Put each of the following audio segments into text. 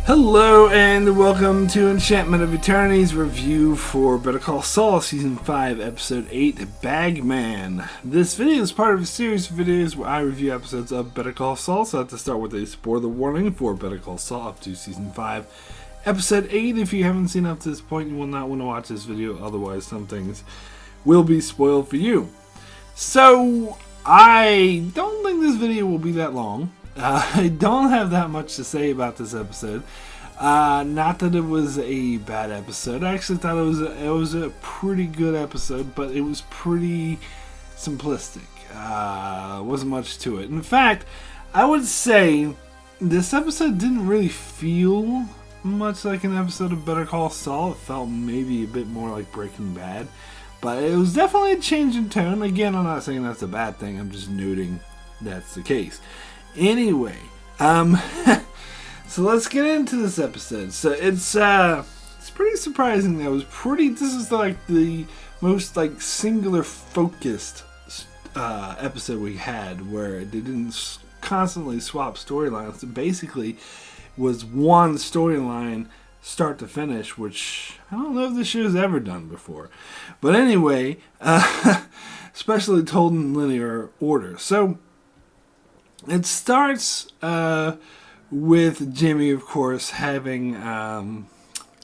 Hello and welcome to Enchantment of Eternity's review for Better Call Saul Season 5, Episode 8, Bagman. This video is part of a series of videos where I review episodes of Better Call Saul, so I have to start with a spoiler warning for Better Call Saul up to Season 5, Episode 8. If you haven't seen up to this point, you will not want to watch this video, otherwise some things will be spoiled for you. So, I don't think this video will be that long. I don't have that much to say about this episode. Not that it was a bad episode. I actually thought it was a pretty good episode, but it was pretty simplistic. Wasn't much to it. In fact, I would say this episode didn't really feel much like an episode of Better Call Saul. It felt maybe a bit more like Breaking Bad, but it was definitely a change in tone. Again, I'm not saying that's a bad thing. I'm just noting that's the case. Anyway, so let's get into this episode. So it's pretty surprising. This is like the most like singular focused episode we had, where they didn't constantly swap storylines. It basically was one storyline start to finish, which I don't know if this show's ever done before. But anyway, especially told in linear order. So it starts with Jimmy, of course, having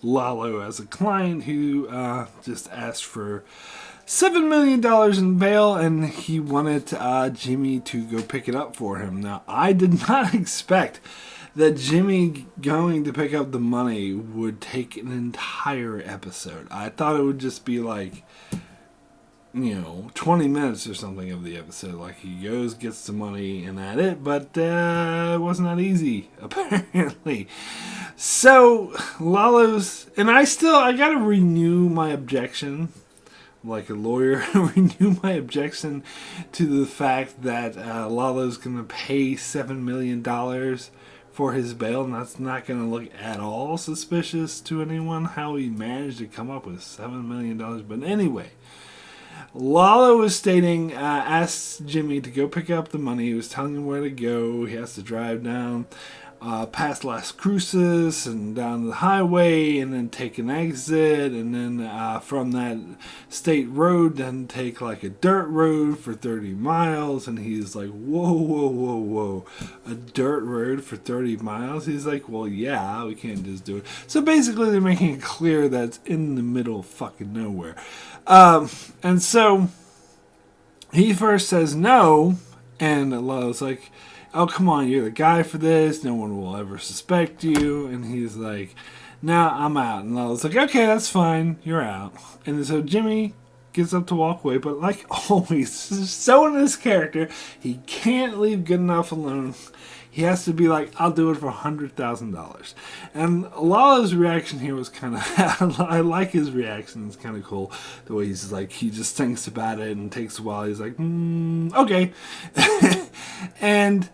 Lalo as a client who just asked for $7 million in bail, and he wanted Jimmy to go pick it up for him. Now, I did not expect that Jimmy going to pick up the money would take an entire episode. I thought it would just be like, 20 minutes or something of the episode. Like, he goes, gets the money, and that's it. But it wasn't that easy, apparently. So, Lalo's... And I gotta renew my objection, like a lawyer, renew my objection to the fact that Lalo's gonna pay $7 million for his bail, and that's not gonna look at all suspicious to anyone, how he managed to come up with $7 million. But anyway, Lalo was stating, asked Jimmy to go pick up the money. He was telling him where to go. He has to drive down past Las Cruces and down the highway, and then take an exit, and then from that state road, then take like a dirt road for 30 miles. And he's like, whoa, a dirt road for 30 miles? He's like, well, yeah, we can't just do it. So basically they're making it clear that it's in the middle of fucking nowhere. And so he first says no, and Lalo's like, oh, come on, you're the guy for this. No one will ever suspect you. And he's like, nah, I'm out. And Lalo's like, okay, that's fine. You're out. And so Jimmy gets up to walk away. But like always, so in this character, he can't leave good enough alone. He has to be like, I'll do it for $100,000. And Lalo's reaction here was kind of, I like his reaction. It's kind of cool. The way he's like, he just thinks about it and takes a while. He's like, okay. And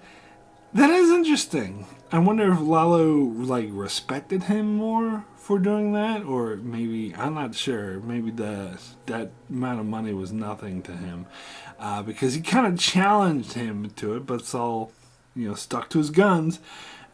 that is interesting. I wonder if Lalo like respected him more for doing that, or maybe, I'm not sure, maybe that amount of money was nothing to him, because he kind of challenged him to it, but Saul, stuck to his guns.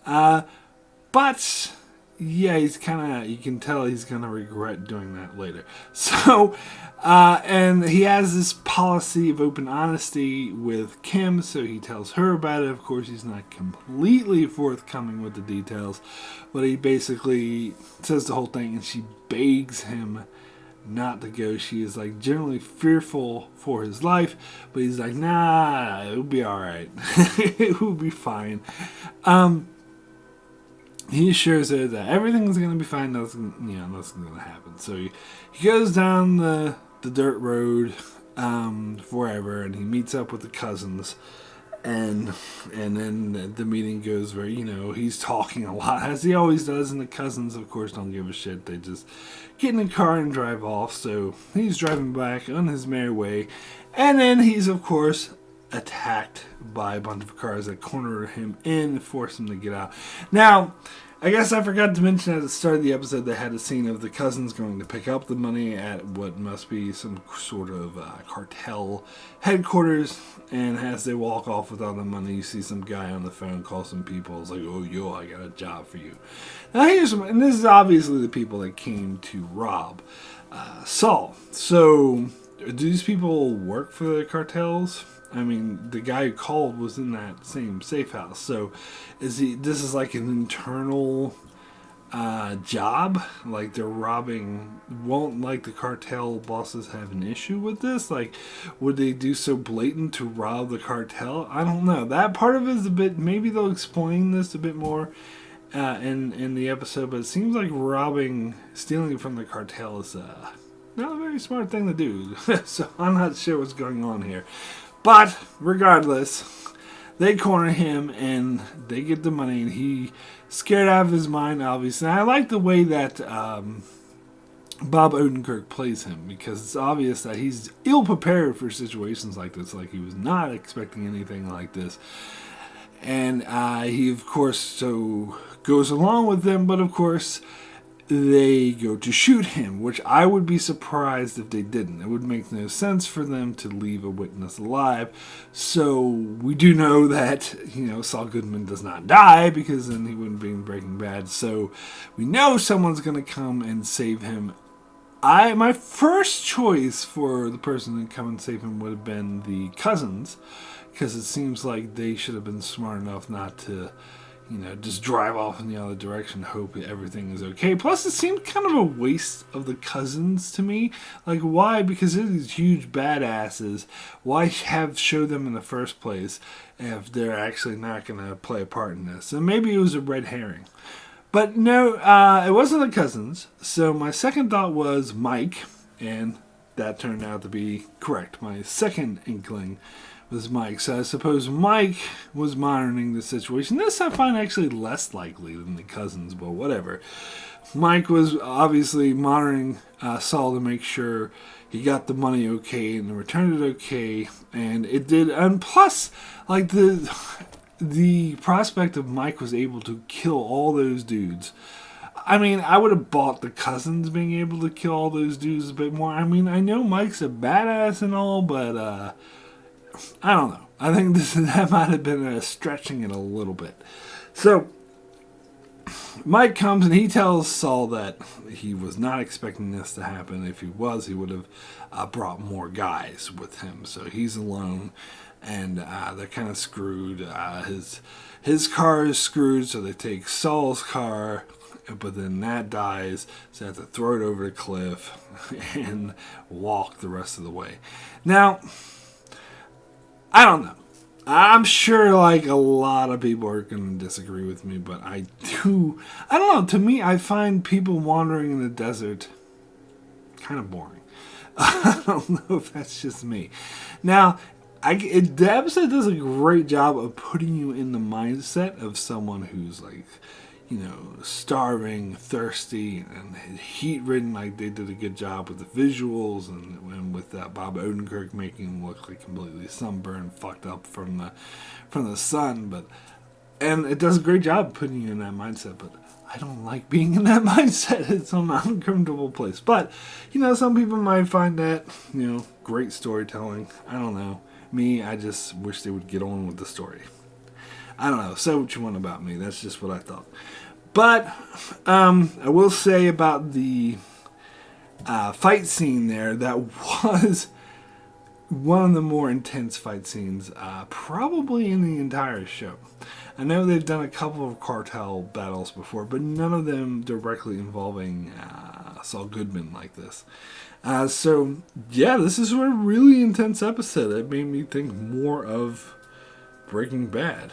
But yeah, he's kind of, you can tell he's going to regret doing that later. So, and he has this policy of open honesty with Kim, so he tells her about it. Of course, he's not completely forthcoming with the details, but he basically says the whole thing, and she begs him not to go. She is like generally fearful for his life, but he's like, nah, it'll be alright. It will be fine. He assures her that everything's going to be fine. Nothing's going to happen. So he goes down the dirt road forever, and he meets up with the cousins. And then the meeting goes where, he's talking a lot, as he always does, and the cousins, of course, don't give a shit. They just get in the car and drive off. So he's driving back on his merry way. And then he's, of course, attacked by a bunch of cars that corner him in and force him to get out. Now, I guess I forgot to mention at the start of the episode they had a scene of the cousins going to pick up the money at what must be some sort of cartel headquarters. And as they walk off with all the money, you see some guy on the phone call some people. It's like, oh, yo, I got a job for you. Now here's some, and this is obviously the people that came to rob Saul. So do these people work for the cartels? I mean, the guy who called was in that same safe house. So, this is like an internal job? Like they're robbing? Won't like the cartel bosses have an issue with this? Like, would they do so blatant to rob the cartel? I don't know. That part of it is a bit. Maybe they'll explain this a bit more in the episode. But it seems like stealing from the cartel is not a very smart thing to do. So I'm not sure what's going on here. But regardless, they corner him and they get the money, and he scared out of his mind, obviously. And I like the way that Bob Odenkirk plays him, because it's obvious that he's ill prepared for situations like this. Like, he was not expecting anything like this. And he, of course, so goes along with them, but of course they go to shoot him, which I would be surprised if they didn't. It would make no sense for them to leave a witness alive. So we do know that, Saul Goodman does not die, because then he wouldn't be in Breaking Bad. So we know someone's going to come and save him. My first choice for the person to come and save him would have been the cousins, because it seems like they should have been smart enough not to just drive off in the other direction, hope everything is okay. Plus, it seemed kind of a waste of the cousins to me. Like, why? Because they're these huge badasses. Why show them in the first place if they're actually not going to play a part in this? And maybe it was a red herring. But no, it wasn't the cousins. So my second thought was Mike, and that turned out to be correct. My second inkling was Mike. So I suppose Mike was monitoring the situation. This I find actually less likely than the cousins, but whatever. Mike was obviously monitoring Saul to make sure he got the money okay and returned it okay, and it did. And plus, like the prospect of Mike was able to kill all those dudes. I mean, I would have bought the cousins being able to kill all those dudes a bit more. I mean, I know Mike's a badass and all, but I don't know. I think that might have been stretching it a little bit. So Mike comes and he tells Saul that he was not expecting this to happen. If he was, he would have brought more guys with him. So he's alone, and they're kind of screwed. His car is screwed, so they take Saul's car, but then that dies, so they have to throw it over the cliff and walk the rest of the way. Now, I don't know. I'm sure like a lot of people are going to disagree with me, but I don't know. To me, I find people wandering in the desert kind of boring. I don't know if that's just me. Now, the episode does a great job of putting you in the mindset of someone who's like, starving, thirsty, and heat-ridden. Like, they did a good job with the visuals and with Bob Odenkirk making him look like completely sunburned, fucked up from the sun. And it does a great job putting you in that mindset. But I don't like being in that mindset. It's an uncomfortable place. But some people might find that great storytelling. I don't know. Me, I just wish they would get on with the story. I don't know. Say what you want about me. That's just what I thought. But I will say about the fight scene there, that was one of the more intense fight scenes probably in the entire show. I know they've done a couple of cartel battles before, but none of them directly involving Saul Goodman like this. So, yeah, this is a really intense episode. It made me think more of Breaking Bad.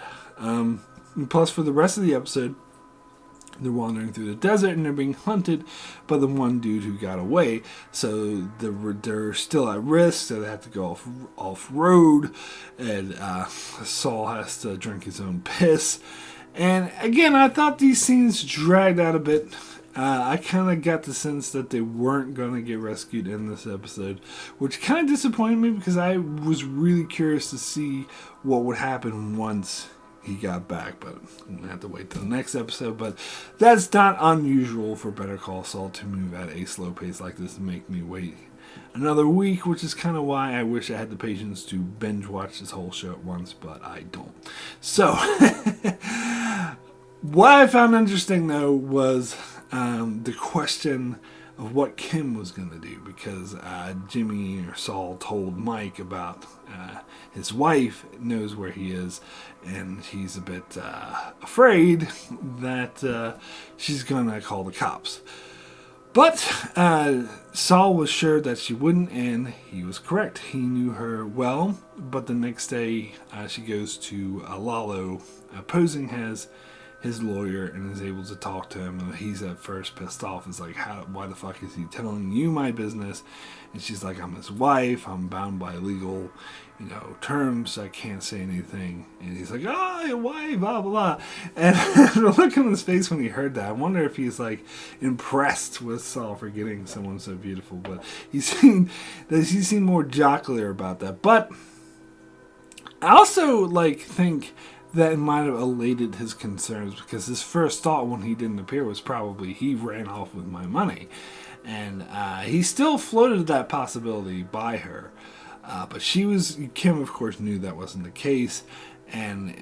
Plus, for the rest of the episode, they're wandering through the desert and they're being hunted by the one dude who got away. So they're still at risk. So they have to go off road, and Saul has to drink his own piss. And again, I thought these scenes dragged out a bit. I kind of got the sense that they weren't going to get rescued in this episode, which kind of disappointed me because I was really curious to see what would happen once he got back, but I'm going to have to wait till the next episode. But that's not unusual for Better Call Saul to move at a slow pace like this and make me wait another week, which is kind of why I wish I had the patience to binge watch this whole show at once, but I don't. So, what I found interesting, though, was the question of what Kim was going to do, because Jimmy or Saul told Mike about his wife knows where he is, and he's a bit afraid that she's going to call the cops. But Saul was sure that she wouldn't, and he was correct. He knew her well, but the next day she goes to Lalo, posing as his lawyer, and is able to talk to him. And he's at first pissed off. It's like, why the fuck is he telling you my business? And she's like, I'm his wife. I'm bound by legal, terms. I can't say anything. And he's like, oh, your wife, blah, blah, blah. And the look on his face when he heard that, I wonder if he's like impressed with Saul for getting someone so beautiful. But he seemed more jocular about that. But I also think that might have elated his concerns, because his first thought when he didn't appear was probably he ran off with my money. And he still floated that possibility by her. But Kim, of course, knew that wasn't the case. And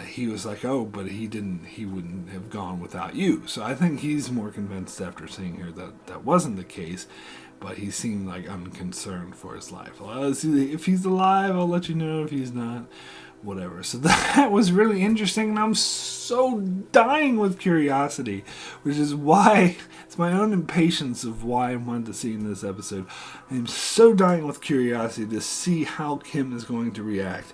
he was like, oh, but he wouldn't have gone without you. So I think he's more convinced after seeing her that wasn't the case. But he seemed like unconcerned for his life. Well, if he's alive, I'll let you know. If he's not, whatever. So that was really interesting, and I'm so dying with curiosity, which is why it's my own impatience of why I wanted to see in this episode. I'm so dying with curiosity to see how Kim is going to react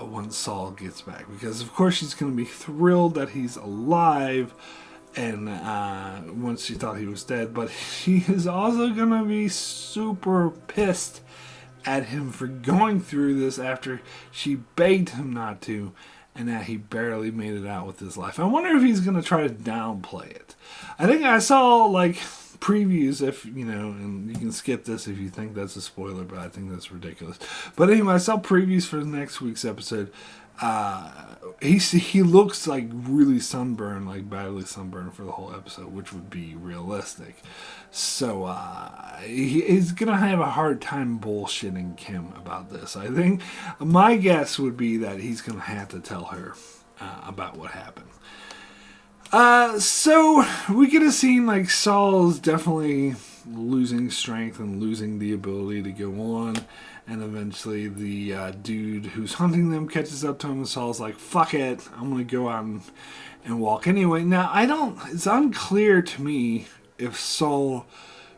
once Saul gets back, because of course she's going to be thrilled that he's alive, and once she thought he was dead, but she is also going to be super pissed at him for going through this after she begged him not to, and that he barely made it out with his life. I wonder if he's going to try to downplay it. I think I saw previews, if and you can skip this if you think that's a spoiler, but I think that's ridiculous. But anyway, I saw previews for next week's episode. He looks like really sunburned, like badly sunburned for the whole episode, which would be realistic. So he's gonna have a hard time bullshitting Kim about this. I think my guess would be that he's gonna have to tell her about what happened. So we get a scene like Saul's definitely losing strength and losing the ability to go on. And eventually the dude who's hunting them catches up to him, and Saul's like, fuck it, I'm going to go out and walk anyway. Now, it's unclear to me if Saul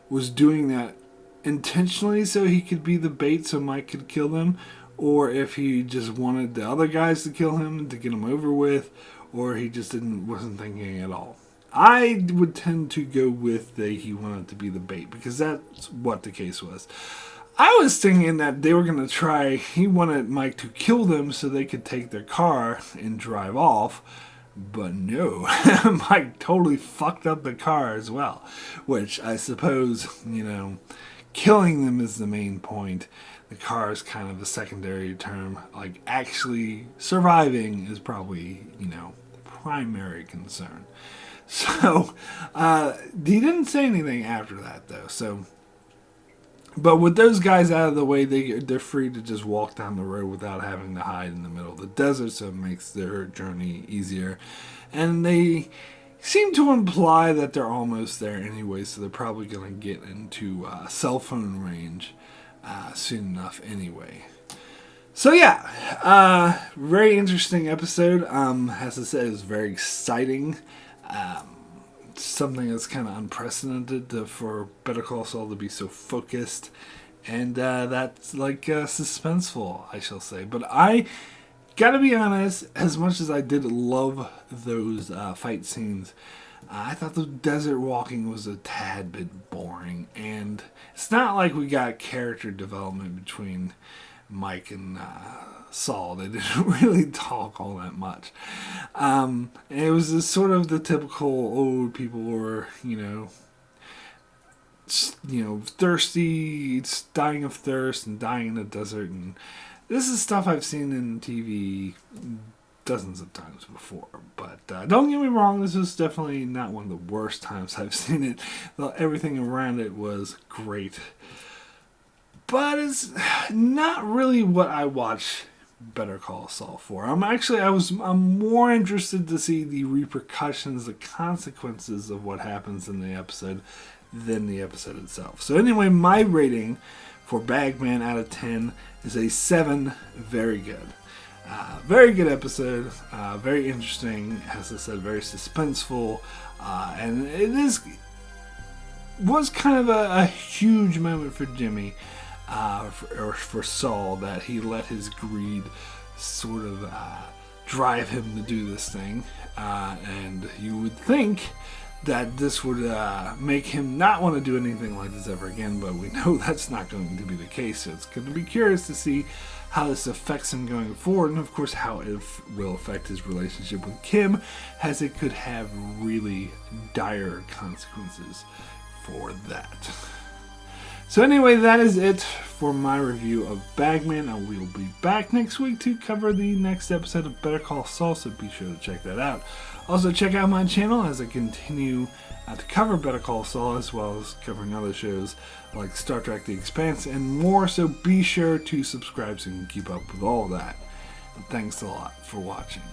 was doing that intentionally so he could be the bait so Mike could kill them, or if he just wanted the other guys to kill him to get him over with, or he just wasn't thinking at all. I would tend to go with he wanted to be the bait, because that's what the case was. I was thinking that they were going to he wanted Mike to kill them so they could take their car and drive off. But no, Mike totally fucked up the car as well. Which I suppose, killing them is the main point. The car is kind of a secondary term. Actually surviving is probably, primary concern. So, he didn't say anything after that, though. But with those guys out of the way, they're free to just walk down the road without having to hide in the middle of the desert, so it makes their journey easier. And they seem to imply that they're almost there anyway, so they're probably going to get into cell phone range soon enough anyway. So yeah, very interesting episode. As I said, it was very exciting. Something that's kind of unprecedented for Better Call Saul to be so focused, and that's suspenseful, I shall say. But I gotta be honest, as much as I did love those fight scenes, I thought the desert walking was a tad bit boring, and it's not like we got character development between Mike and Saul. They didn't really talk all that much. And it was just sort of the typical old people were, thirsty, dying of thirst and dying in the desert. And this is stuff I've seen in TV dozens of times before. But don't get me wrong, this is definitely not one of the worst times I've seen it. Everything around it was great. But it's not really what I watch Better Call Saul for. I'm more interested to see the repercussions, the consequences of what happens in the episode than the episode itself. So anyway, my rating for Bagman out of 10 is a 7. Very good. Very good episode. Very interesting. As I said, very suspenseful. And it was kind of a huge moment for Jimmy, for Saul, that he let his greed sort of drive him to do this thing. And you would think that this would make him not want to do anything like this ever again, but we know that's not going to be the case. So it's going to be curious to see how this affects him going forward, and of course how it will affect his relationship with Kim, as it could have really dire consequences for that. So anyway, that is it for my review of Bagman. I will be back next week to cover the next episode of Better Call Saul, so be sure to check that out. Also, check out my channel as I continue to cover Better Call Saul, as well as covering other shows like Star Trek The Expanse and more, so be sure to subscribe so you can keep up with all of that. And thanks a lot for watching.